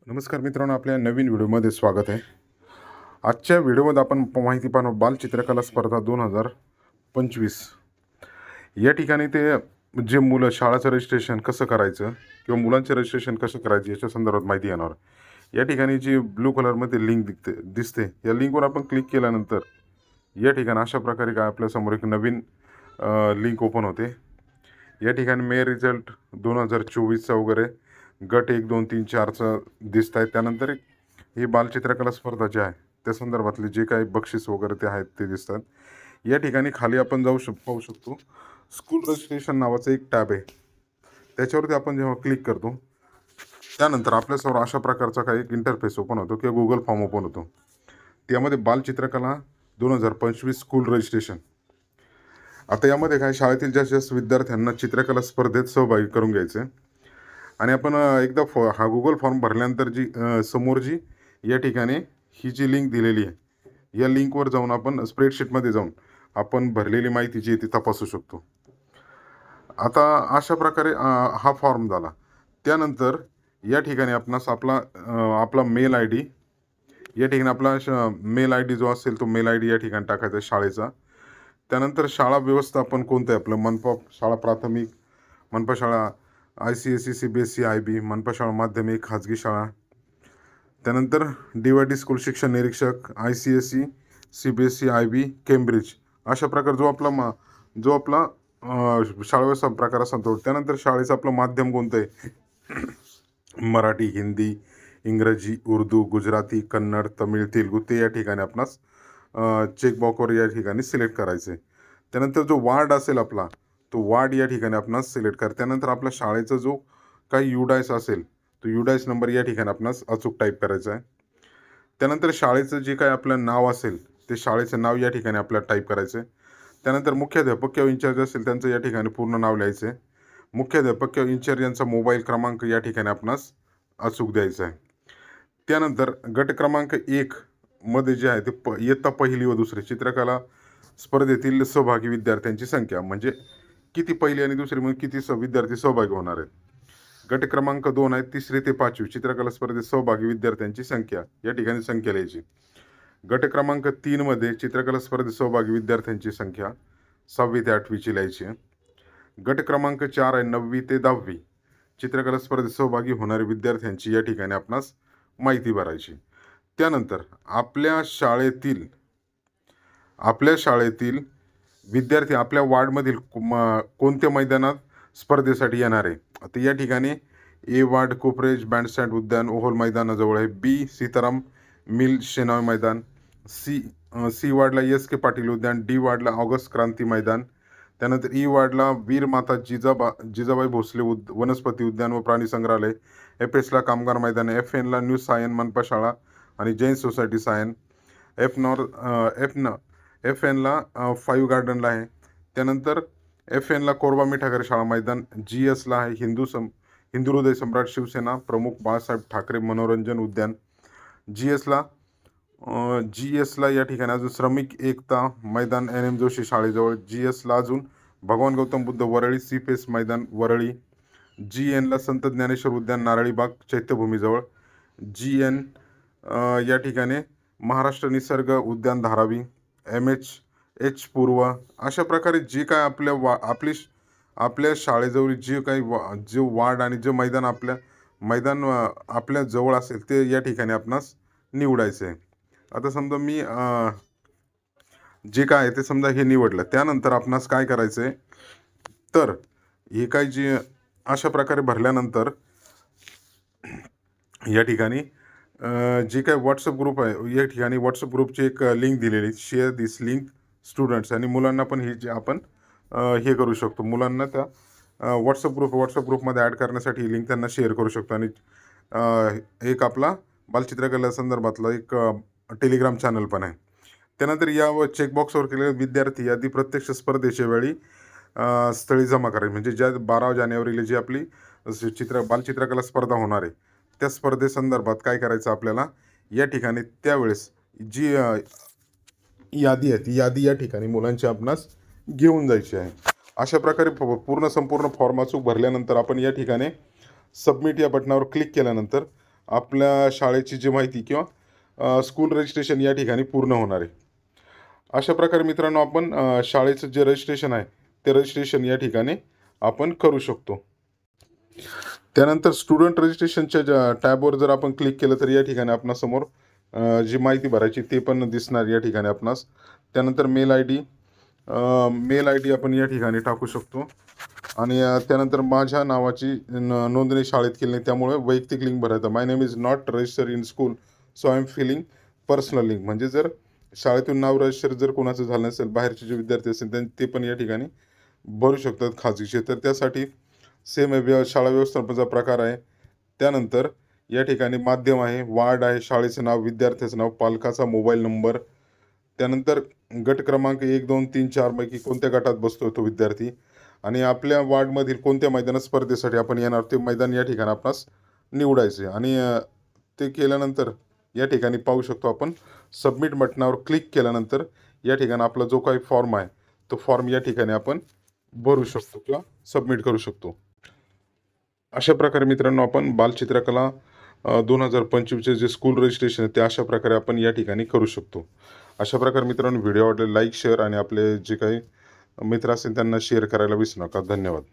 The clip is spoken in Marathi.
नमस्कार मित्रांनो, आपल्या नवीन व्हिडिओमध्ये स्वागत आहे. आजच्या व्हिडिओमध्ये आपण माहिती पाहणार बालचित्रकला स्पर्धा 2025. या ठिकाणी ते जे मुलं शाळाचं रजिस्ट्रेशन कसं करायचं किंवा मुलांचे रजिस्ट्रेशन कसं करायचं याच्या संदर्भात माहिती येणार. या ठिकाणी जी ब्लू कलरमध्ये लिंक दिसते या लिंकवर आपण क्लिक केल्यानंतर या ठिकाणी अशा प्रकारे काय आपल्यासमोर एक नवीन लिंक ओपन होते. या ठिकाणी मे रिझल्ट 2024चा वगैरे गट 1, 2, 3, 4चा दिसत आहे. त्यानंतर ही बालचित्रकला स्पर्धा जी आहे त्या संदर्भातले जे काही बक्षीस वगैरे ते आहेत ते दिसतात. या ठिकाणी खाली आपण पाहू शकतो स्कूल रजिस्ट्रेशन नावाचं एक टॅब आहे. त्याच्यावरती आपण जेव्हा क्लिक करतो त्यानंतर आपल्यासमोर अशा प्रकारचा काही एक इंटरफेस ओपन होतो किंवा गुगल फॉर्म ओपन होतो. त्यामध्ये बालचित्रकला 2025 स्कूल रजिस्ट्रेशन. आता यामध्ये काय शाळेतील जास्तीत विद्यार्थ्यांना चित्रकला स्पर्धेत सहभागी करून घ्यायचे आणि आपण एकदा हा गुगल फॉर्म भरल्यानंतर जी समोर जी या ठिकाणी ही जी लिंक दिलेली आहे या लिंकवर जाऊन आपण स्प्रेडशीटमध्ये जाऊन आपण भरलेली माहिती जी आहे ती तपासू शकतो. आता अशा प्रकारे हा फॉर्म झाला. त्यानंतर या ठिकाणी आपणास आपला मेल आय डी या ठिकाणी आपला मेल आय डी जो असेल तो मेल आय डी या ठिकाणी टाकायचा शाळेचा. त्यानंतर शाळा व्यवस्थापन कोणतं आहे आपलं, मनपा शाळा प्राथमिक, मनपा शाळा ICSE, CBSE, IB, मनपा शाळा माध्यमिक, खाजगी शाळा. त्यानंतर DYD स्कूल शिक्षण निरीक्षक, ICSE, CBSE, IB, केम्ब्रिज. अशा प्रकार जो आपला शाळा व्यवस्थापन प्रकार असतो. त्यानंतर शाळेचं आपलं माध्यम कोणतं आहे, मराठी, हिंदी, इंग्रजी, उर्दू, गुजराती, कन्नड, तमिळ, तेलुगू ते या ठिकाणी आपणास चेकबॉक्सवर या ठिकाणी सिलेक्ट करायचे. त्यानंतर जो वार्ड असेल आपला तो वार्ड या ठिकाणी आपणास सिलेक्ट कर. त्यानंतर आपल्या शाळेचा जो काही युडायस असेल तो युडायस नंबर या ठिकाणी आपणास अचूक टाईप करायचा आहे. त्यानंतर शाळेचं जे काही आपलं नाव असेल ते शाळेचं नाव या ठिकाणी आपल्याला टाईप करायचं आहे. त्यानंतर मुख्याध्यापक किंवा इंचार्ज असेल त्यांचं या ठिकाणी पूर्ण नाव लिहायचं आहे. मुख्याध्यापक किंवा इंचार्ज यांचा मोबाईल क्रमांक या ठिकाणी आपणास अचूक द्यायचा आहे. त्यानंतर गट क्रमांक 1 मध्ये जे आहे ते इयत्ता पहिली व दुसरी चित्रकला स्पर्धेतील सहभागी विद्यार्थ्यांची संख्या, म्हणजे किती पहिली आणि दुसरी म्हणून किती विद्यार्थी सहभागी होणार आहेत. गट क्रमांक 2 आहे 3री ते 5वी चित्रकला स्पर्धेत सहभागी विद्यार्थ्यांची संख्या या ठिकाणी संख्या लिहायची. गट क्रमांक 3 मध्ये चित्रकला स्पर्धेत सहभागी विद्यार्थ्यांची संख्या 6वी ते 8वीची लिहायची. गट क्रमांक 4 आहे 9वी ते 10वी चित्रकला स्पर्धेत सहभागी होणाऱ्या विद्यार्थ्यांची या ठिकाणी आपणास माहिती भरायची. त्यानंतर आपल्या शाळेतील विद्यार्थी आपल्या वार्डमधील कोणत्या मैदानात स्पर्धेसाठी येणार आहे. आता या ठिकाणी ए वार्ड कोपरेज बँडस्टँड उद्यान ओहोल मैदानाजवळ आहे. बी सीताराम मिल शेनाव मैदान. सी वार्डला SK पाटील उद्यान. D वार्डला August Kranti Maidan. त्यानंतर ई वार्डला वीर माता जिजाबाई भोसले वनस्पती उद्यान व प्राणी संग्रहालय. FSला कामगार मैदान. FN ला न्यू सायन मनपा शाळा आणि जैन सोसायटी सायन. FNला 5 गार्डनला आहे. त्यानंतर FNला कोरबा मिठागर शाळा मैदान. GSला आहे हिंदू हृदय सम्राट शिवसेना प्रमुख बाळासाहेब ठाकरे मनोरंजन उद्यान. GSला या ठिकाणी अजून श्रमिक एकता मैदान NM जोशी शाळेजवळ. GSला अजून भगवान गौतम बुद्ध वरळी सीफेस मैदान वरळी. GNला संत ज्ञानेश्वर उद्यान नारळी बाग चैत्यभूमीजवळ. GN या ठिकाणी महाराष्ट्र निसर्ग उद्यान धारावी. MH पूर्व. अशा प्रकारे जे काय आपल्या शाळेजवळ जे काही जे वार्ड आणि जे मैदान आपल्या जवळ असेल ते या ठिकाणी आपणास निवडायचं आहे. आता समजा मी जे काय आहे ते समजा हे निवडलं. त्यानंतर आपणास काय करायचं आहे तर हे काय जे अशा प्रकारे भरल्यानंतर या ठिकाणी जे काही व्हॉट्सअप ग्रुप आहे या ठिकाणी व्हॉट्सअप ग्रुपची एक लिंक दिलेली, शेअर दिस लिंक स्टुडंट्स, आणि मुलांना पण हे जे आपण हे करू शकतो. मुलांना त्या व्हॉट्सअप ग्रुपमध्ये ॲड करण्यासाठी ही लिंक त्यांना शेअर करू शकतो. आणि एक आपला बालचित्रकला संदर्भातला एक टेलिग्राम चॅनल पण आहे. त्यानंतर या चेकबॉक्सवर केलेले विद्यार्थी यादी प्रत्यक्ष स्पर्धेच्या वेळी स्थळी जमा करायची. म्हणजे ज्या 12 जानेवारीला जी आपली बालचित्रकला स्पर्धा होणार आहे त्या स्पर्धेसंदर्भात काय करायचं आपल्याला या ठिकाणी त्यावेळेस जी यादी आहे ती यादी या ठिकाणी मुलांची आपणास घेऊन जायची आहे. अशा प्रकारे संपूर्ण फॉर्म अचूक भरल्यानंतर आपण या ठिकाणी सबमिट या बटनावर क्लिक केल्यानंतर आपल्या शाळेची जी माहिती किंवा स्कूल रजिस्ट्रेशन या ठिकाणी पूर्ण होणार आहे. अशा प्रकारे मित्रांनो आपण शाळेचं जे रजिस्ट्रेशन आहे ते रजिस्ट्रेशन या ठिकाणी आपण करू शकतो. त्यानंतर स्टुडंट रजिस्ट्रेशनच्या टॅबवर जर आपण क्लिक केलं तर या ठिकाणी आपणासमोर जी माहिती भरायची ते पण दिसणार या ठिकाणी आपणास. त्यानंतर मेल आय डी आपण या ठिकाणी टाकू शकतो आणि त्यानंतर माझ्या नावाची नोंदणी शाळेत केली नाही त्यामुळे वैयक्तिक लिंक भरायचं. My name is not register in school so I am filling personal link. म्हणजे जर शाळेतून नाव रजिस्टर जर कोणाचं झालं नसेल, बाहेरचे जे विद्यार्थी असतील ते पण या ठिकाणी भरू शकतात खाजगीचे. तर त्यासाठी सेम शाळा व्यवस्थापनाचा प्रकार आहे. त्यानंतर या ठिकाणी माध्यम आहे, वार्ड आहे, शाळेचं नाव, विद्यार्थ्याचं नाव, पालकाचा मोबाईल नंबर, त्यानंतर गट क्रमांक 1, 2, 3, 4 पैकी कोणत्या गटात बसतो तो विद्यार्थी आणि आपल्या वार्डमधील कोणत्या मैदानात स्पर्धेसाठी आपण येणार ते मैदान या ठिकाणी आपणास निवडायचे आणि ते केल्यानंतर या ठिकाणी पाहू शकतो आपण सबमिट बटनावर क्लिक केल्यानंतर या ठिकाणी आपला जो काही फॉर्म आहे तो फॉर्म या ठिकाणी आपण भरू शकतो किंवा सबमिट करू शकतो. अशा प्रकारे मित्रांनो आपण बालचित्रकला 2025चे जे स्कूल रजिस्ट्रेशन आहे ते अशा प्रकारे आपण या ठिकाणी करू शकतो. अशा प्रकारे मित्रांनो व्हिडिओ आवडले लाईक, शेअर आणि आपले जे काही मित्र असतील त्यांना शेअर करायला विसरू नका. धन्यवाद.